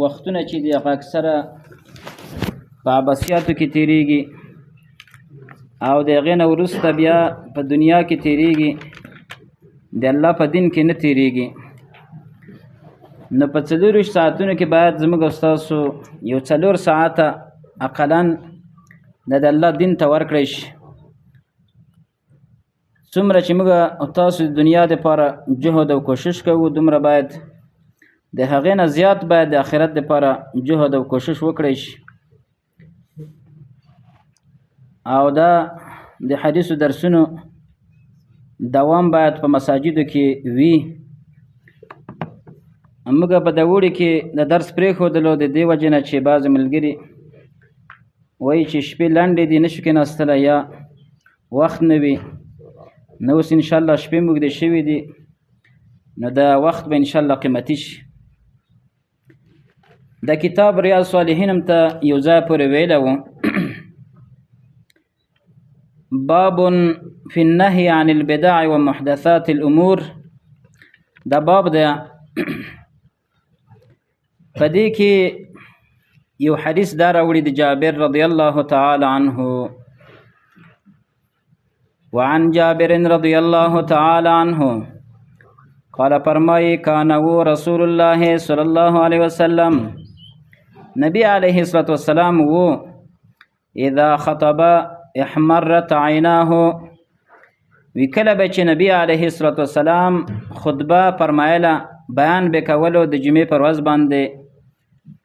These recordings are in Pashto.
وختونه چې دی هغه اکثره په عباسیاتو کې تیریږي او د هغې نه وروسته بیا په دنیا کې تیریږي، د الله په دین کې نه تیریږي. نو په 24 ساعتونو کې باید زموږ او ستاسو یو 4 ساعته اقلا د الله دین ته ورکړی شي. څومره چې موږ او تاسو د دنیا دپاره جهد او کوشش کوو، دومره باید د هغې نه زیات باید د آخرت دپاره جهد او کوشش وکړی شي. او دا د حدیثو درسونو دوام باید په مساجدو کې وي. موږ په د اوړي کې د درس پرېښودلو د دې وجې نه چې بعضې ملګري وایي چې شپې لنډې دي، نه شو کېناستلی یا وخت نه وي. نو اوس انشاءالله شپې موږ د شوي دي، نو دا وخت به انشاءالله قیمتي شي. دا کتاب ریاض صالحین هم ته یو ځای پورې ویلی و، باب فی النهی عن البدع و محدثات الامور. دا باب ده په دې کې یو حدیث دا راوړي د جابر رضی الله تعالی عنه. وعن جابر رضی الله تعالی عنه قال فرمایي کان رسول الله صلی الله علیه وسلم، نبی علیه الصلاة والسلام و اذا خطب احمرت عیناه، وی کله به چې نبی علیه الصلاة والسلام خطبه فرمایله، بیان به کولو د جمعې پر ورځ باندې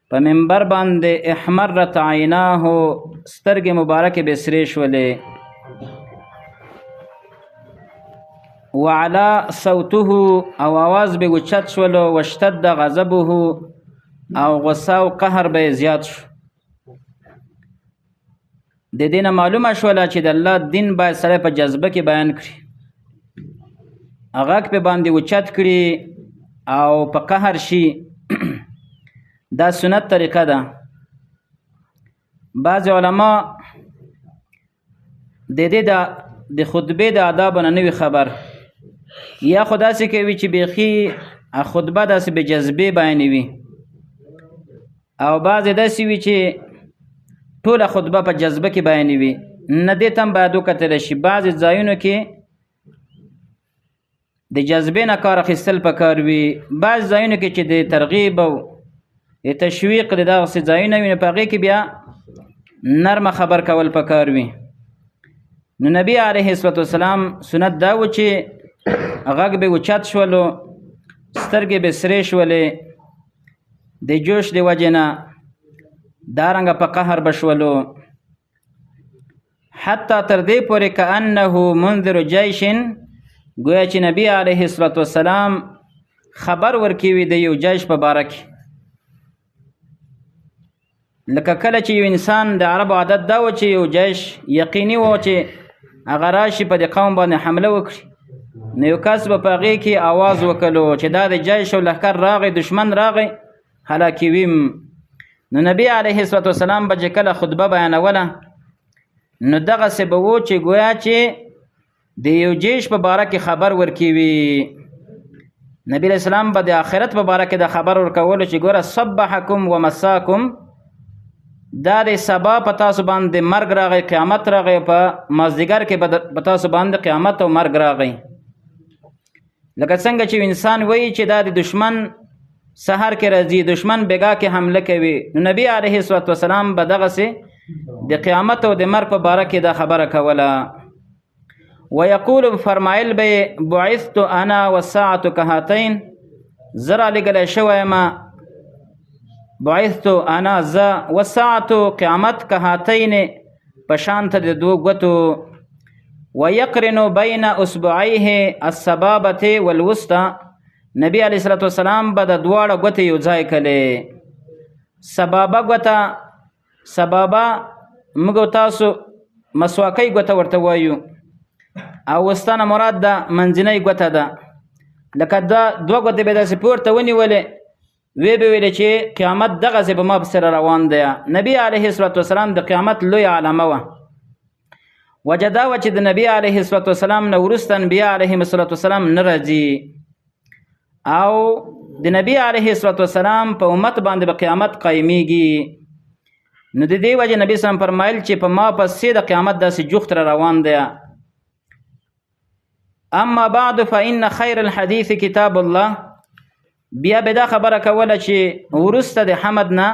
په منبر باندې، احمرت عیناه سترګې مبارکې به سرې شولې، وعلا صوته او آواز به اوچت شولو، واشتد غضبه او غصه او قهر به زیات شو. د دې نه معلومه شوله چې د الله دین باید سړی په جذبه کې بیان کړي، غږ په باندې اوچت کړي او په قهر شي. دا سنت طریقه ده. بعض علما د دې د خطبې د آداب نه نوي خبر، یا خو داسې کوي چې بیخي خطبه داسې به جذبې بیانوي، او بعضې داسې وي چې ټوله خطبه په جذبه کې بیانوي. نه دې ته هم باید وکتلی شي. بعضې ځایونو کې د جذبې نه کار اخیستل پکار وي، بعض ځایونو کې چې د ترغیب او د تشویق د دغسې ځایونه وي، نو په هغې کې بیا نرمه خبر کول پکار وي. نو نبی علیه الصلاة والسلام سنت دا و چې غږ به اوچت شولو، سترګې به سرې شولې د جوش د وجې نه، دارنګه په قهر به شولو، حتی تر دې پورې کأنه منذر جیش، گویا چې نبی علیه الصلاة والسلام خبر ورکوي د یو جیش په باره کې. لکه کله چې یو انسان د عربو عادت دا و چې یو جیش یقیني و چې هغه راشي په دې قوم باندې حمله وکړي، نو یو کس به په هغې کې آواز وکړو چې دا د جیش او لښکر راغی، دشمن راغی، هلاکي ویم. نو نبی علیه الصلاة والسلام به چې کله خطبه بیانوله، نو دغسې به و چې گویا چې د یو جیش په باره کې خبر ورکوي. نبی علیه السلام به د آخرت په باره کې د خبر ورکولو چې ګوره صبحکم و مساکم، دا د سبا په تاسو باندې مرګ راغی، قیامت راغی، په مازدیګر کې په تاسو باندې قیامت او مرګ راغی. لکه څنګه چې انسان وایي چې دا د دشمن سحر کې راځي، دشمن بېګا کې حمله کوي، نو نبی علیه الصلاة والسلام به دغسې د قیامت او د مرګ په باره کې دا خبره کوله. ویقول فرمایل به بعثت انا والساعة کهاتین، زه رالېږلی شوی یم، بعثت انا زه، والساعة قیامت کهاتین په شانته د دوه ګوتو، ویقرن بین اصبعیه السبابة والوسطى، نبی علیه الصلاة والسلام به د دواړه ګوتې یو ځای کړې. سبابه ګوته، سبابه موږ تاسو مسواکۍ ګوته ورته وایو، او وسطه نه مراد ده منځنۍ ګوته ده. لکه دا دوه ګوتې به داسې پورته ونیولې، وی به ویلې چې قیامت دغسې به ما پسې روان دی. نبی علیه الصلاة والسلام د قیامت لوی علامه وه. وجه دا وه چې د نبی علیه الصلاة والسلام نه وروسته انبیا علیهم الصلاة والسلام نه راځي، او د نبی علیه الصلاۃ والسلام په امت باندې به قیامت قایمیږي. نو د دې وجه نبی سلام فرمایل چې په ما پسې د قیامت داسې جوخت را روان دی. اما بعد فإن خیر الحديث کتاب الله. بیا به دا خبره کوله چې ورسته د حمد نه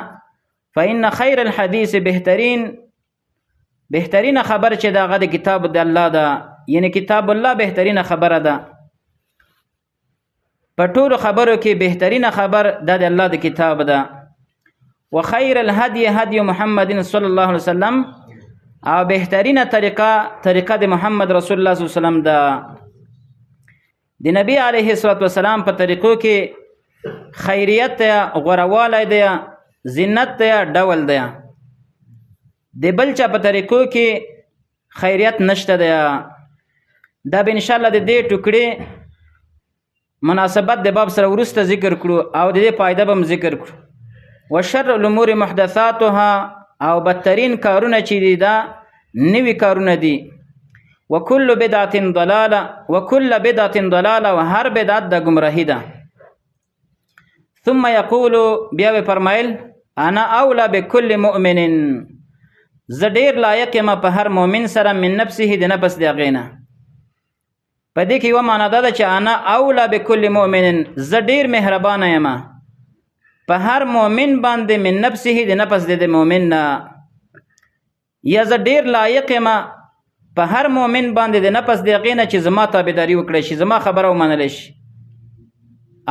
فإن خیر الحديث بهترینه خبر چې داغه د کتاب د الله ده، یعنی کتاب الله بهترینه خبره ده. په ټولو خبرو کې بهترینه خبر د الله د کتاب ده. وخیر الهدي هدي محمد صلی الله علیه وسلم. او بهترینه طریقه د محمد رسول الله صلی الله علیه وسلم ده. د نبی علیه الصلاۃ والسلام په طریقو کې خیریت ته غوروالی دی، زینت ته ډول دی. د بل چا په طریقو کې خیریت نشته دی. دا به ان شاء الله د دې ټوکړې مناسبت د باب سره ورسته ذکر کړو او د دې فائدہ به ذکر کړو. وشر الامور محدثاتها. او بدترین کارونه چې دي دا نوی کارونه دي. وكل بدعة ضلاله وكل بدعة ضلاله وهر بدعت د گمراهی ده. ثم يقول بیا فرمایل انا اولى بكل مؤمن. زډیر لایق ما په هر مؤمن سره من نفسه د نفس دی غینه. په دې کې یو معنا ده چې انا اولى بكل مؤمن، زډیر مهربان یم په هر مؤمن باندې من نفسه د نفس د مؤمن نه. یا زډیر لایق یم په هر مؤمن باندې د نفس د غینه چې زما تابعداري وکړي شي، زما خبره ومنل شي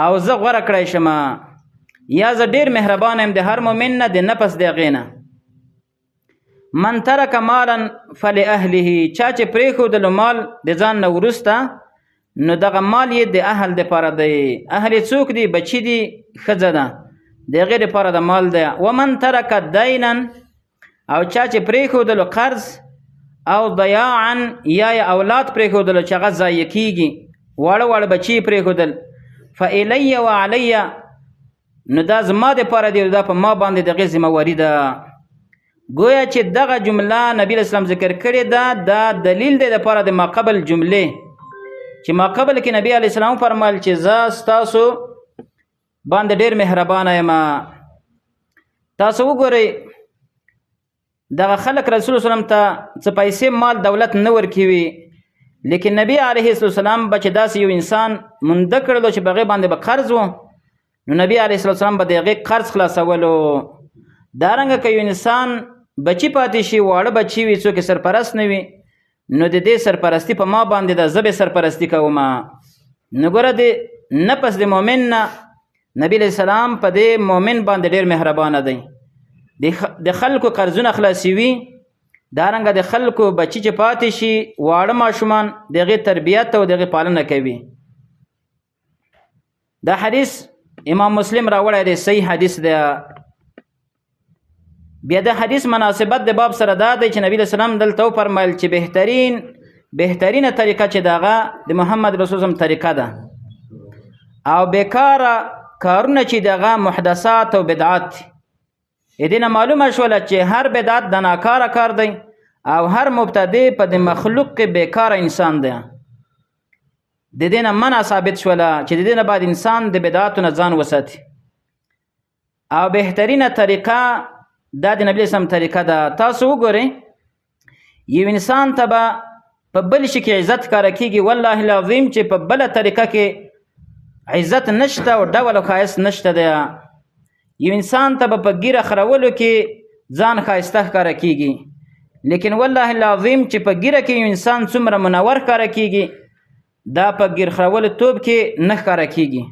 او زه غوړه کړی شم. یا زه ډیر مهربان یم د هر مؤمن نه د نفس د غینه. من ترک مالا فلاهله. چا چې پرېښودل مال د ځان نه وروسته نو دغه مال یې د اهل دپاره دی. اهل څوک دی؟ بچي دی، ښځه ده، د هغې دپاره د مال دی. ومن ترک دینا. او چا چې پرېښودل قرض او ضیاعا یا اولاد پرېښودل چې هغه ضایع کېږي، واړه واړه بچي پرېښودل. فإلی وعلی. نو دا زما دپاره دی، دا په ما باندې دغې ذمهواري ده. گویا چې دغه جمله نبی اسلام ذکر کړې ده، دا دلیل دی دپاره د ما قبل جملې چې ما قبل کې نبی علیه السلام فرمایل چې زه ستاسو باندې ډېر مهربانه یم. تاسو وګورئ دغه خلک رسول وسلم ته څه پیسې مال دولت نه ورکوي، لیکن نبی علیه السلام به چې داسې یو انسان مونده کړلو چې په هغې باندې به قرض و، نو نبی علیه السلام به د هغې قرض خلاصولو. دارنګه که یو انسان بچی پاتې شي، واړه بچي وي، څوک سرپرست نه وي، نو د دې سرپرستی په ما باندې ده، زه به سرپرستی کوم. نو ګوره د نفس د مؤمن نه نبی علیه السلام په دې مؤمن باندې ډېر مهربانه دی. د خلکو قرضونه خلاصوي، دارنګه د خلکو بچی چې پاتې شي، واړه ماشومان، د هغې تربیت او د هغې پالنه کوي. دا حدیث امام مسلم راوړی دی، صحیح حدیث دی. بیا د حدیث مناسبت د باب سره دا دی چې نبی علیه السلام دلته وفرمایل چې بهترینه طریقه چې دغه د محمد رسول الله طریقه ده، او بیکاره کارونه چې دغه محدثات او بدعات. دې نه معلومه شوله چې هر بدعت د ناکاره کار دی او هر مبتدی په د مخلوق کې بیکاره انسان دی. د دې نه منع ثابت شوله چې د دې نه باید انسان د بدعاتو نه ځان وساتي. او بهترینه طریقه دا د نبی اسلام طریقه ده. تاسو وګورئ یو انسان ته به په بل شي کې عزت ښکاره کېږي، والله العظیم چې په بله طریقه کې عزت نشته او ډول او ښایست نشته دی. یو انسان ته به په ګیره خرولو کې ځان ښایسته ښکاره کېږي، لیکن والله العظیم چې په ګیره کې یو انسان څومره منور ښکاره کېږي، دا په ګیر خرولو توب کې نه ښکاره کېږي.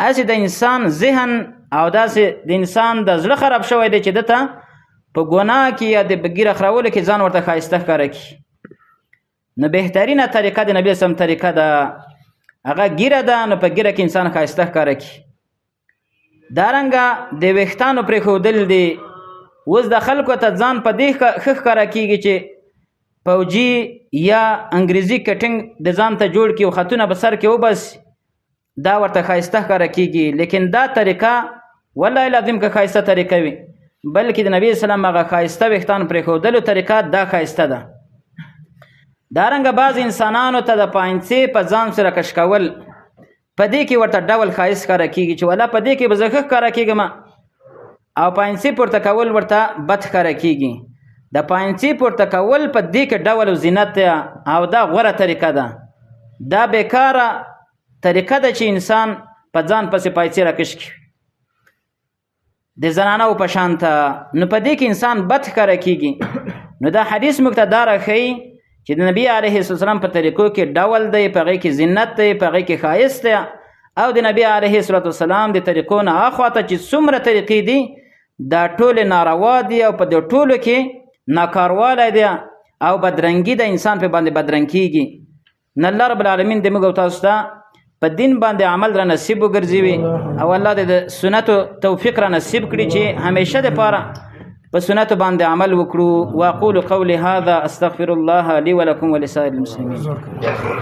هسې د انسان ذهن او داسې د انسان د زړه خراب شوی دی چې ده ته په ګناه کې یا د ګیره خرولو کې ځان ورته ښایسته ښکاره کړي. نو بهترینه طریقه د نبی اسلام طریقه ده، هغه ګیره ده، نو په ګیره کې انسان ښایسته ښکاره کړي. دارنګه د ویښتانو پرېښودل دي. اوس د خلکو ته ځان په دې ښه ښکاره کېږي چې فوجي یا انګریزي کټینګ د ځان ته جوړ کړي او خطونه په سر کې وباسي، دا ورته ښایسته ښکاره کېږي. لیکن دا طریقه والله العظیم که ښایسته طریقه وي، بلکې د نبی اسلام هغه ښایسته ویښتان پرېښودلو طریقه دا ښایسته ده. دارنګه بعض انسانانو ته د پاینڅې په ځان سره کش کول، په دې کې ورته ډول ښایست ښکاره کېږي چې ولا په دې کې به زه ښه ښکاره کېږم او پاینسي پورته کول ورته بد ښکاره کېږي. د پاینسي پورته کول په دې کې ډول او زینت دی او دا غوره طریقه ده. دا بیکاره طریقه ده چې انسان په ځان پسې پایڅې راکش کړي د زنانو په شان ته، نو په دې کې انسان بد ښکاره کېږي. نو دا حدیث موږ ته دا راښیي چې د نبي علیه السلام په طریقو کې ډول دی، په هغې کې زینت دی، په هغې کې ښایست دی. او د نبي علیه السلام د طریقو نه اخوا ته چې څومره طریقې دي دا ټولې ناروا دي او په دې ټولو کې ناکاروالی دی او بدرنګي د انسان په باندې بدرنګ کېږي. نو الله رب العالمین د موږ او تاسو ته په دین باندې عمل را نصیب وګرځوي او الله د سنتو توفیق را نصیب کړي چې همیشه دپاره په سنتو باندې عمل وکړو. واقول قولي هذا استغفر الله لي ولكم ولسائر المسلمين.